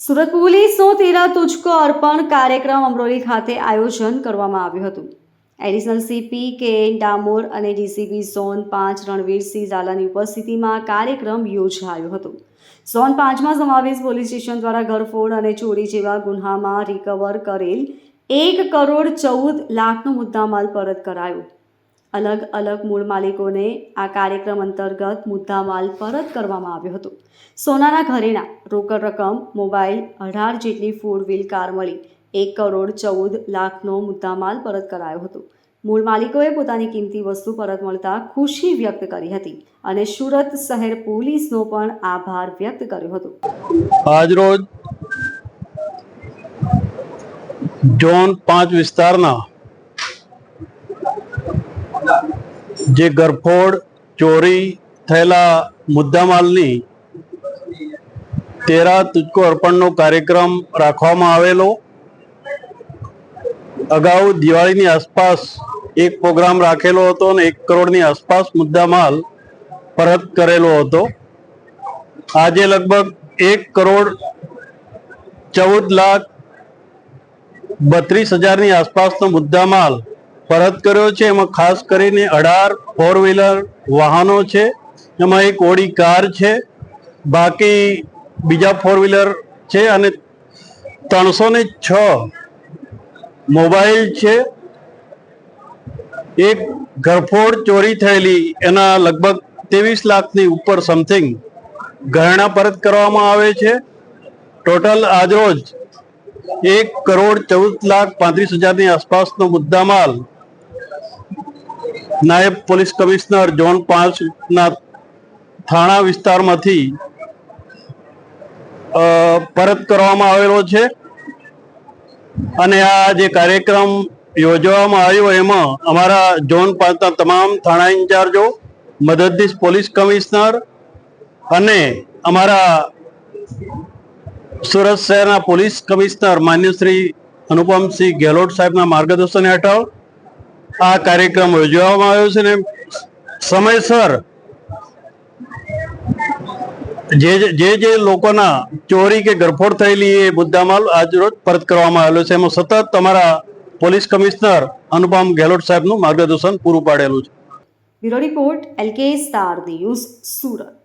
સુરત પોલીસનો તેરા તુજકો અર્પણ કાર્યક્રમ અમરોલી ખાતે આયોજન કરવામાં આવ્યું હતું। એડિશનલ સીપી કે ડામોર અને ડીસીપી ઝોન 5 રણવીરસિંહ ઝાલાની ઉપસ્થિતિમાં આ કાર્યક્રમ યોજાયો હતો। ઝોન 5માં સમાવેશ પોલીસ સ્ટેશન દ્વારા ઘરફોડ અને ચોરી જેવા ગુન્હામાં રિકવર કરેલ 1,14,00,000નો મુદ્દામાલ પરત કરાયો। અલગ અલગ મૂળ માલિકોને આ કાર્યક્રમ અંતર્ગત મુદ્દામાલ પરત કરવામાં આવ્યો હતો। સોનાના ઘરેણાં, રોકડ રકમ, મોબાઈલ, 18 જેટલી 4 વ્હીલ કાર મળી 1,14,00,000નો મુદ્દામાલ પરત કરાયો હતો। મૂળ માલિકોએ પોતાની કિંમતી વસ્તુ પરત મળતા ખુશી વ્યક્ત કરી હતી અને સુરત શહેર પોલીસનો પણ આભાર વ્યક્ત કર્યો હતો। આજરોજ ઝોન 5 વિસ્તારના જે ગરફોડ ચોરી થયેલા મુદ્દામાલની તેરા તુજકો અર્પણનો કાર્યક્રમ રાખવામાં આવેલો। અગાઉ દિવાળીની આસપાસ એક પ્રોગ્રામ રાખેલો હતો અને 1 કરોડની આસપાસ મુદ્દામાલ પરત કરેલો હતો। આજે લગભગ 1,14,32,000ની આસપાસનો મુદ્દામાલ પરત કર્યો છે। એમાં ખાસ કરીને 18 4 વ્હીલર વાહનો છે, એમાં એક ઓડી કાર છે, બાકી બીજા 4 વ્હીલર છે અને 306 મોબાઈલ છે। એક ઘરફોડ ચોરી થયેલી એના લગભગ 23 લાખની ઉપર સમથિંગ ઘરેણાં પરત કરવામાં આવે છે। ટોટલ આજરોજ 1,14,35,000ની આસપાસનો મુદ્દામાલ નાયબ પોલીસ કમિશનર ઝોન 5ના થાણા વિસ્તારમાંથી પરત કરવામાં આવેલો છે અને આ જે કાર્યક્રમ યોજવામાં આવ્યો એમાં અમારા ઝોન 5ના તમામ થાણા ઇન્ચાર્જો, મદદનીશ પોલીસ કમિશનર અને અમારા સુરત શહેરના પોલીસ કમિશનર માન્ય શ્રી અનુપમસિંહ ગેહલોત સાહેબના માર્ગદર્શન હેઠળ આ કાર્યક્રમ યોજવામાં આવ્યો છે ને સમયસર જે લોકોના ચોરી કે ગરફોડ થયેલી એ મુદ્દામાલ આજરોજ પરત કરવામાં આવેલો છે। એમાં સતત અમારા પોલીસ કમિશનર અનુપમ ગેહલોત સાહેબનું માર્ગદર્શન પૂરું પાડેલું છે। Bureau report LK star news, Surat.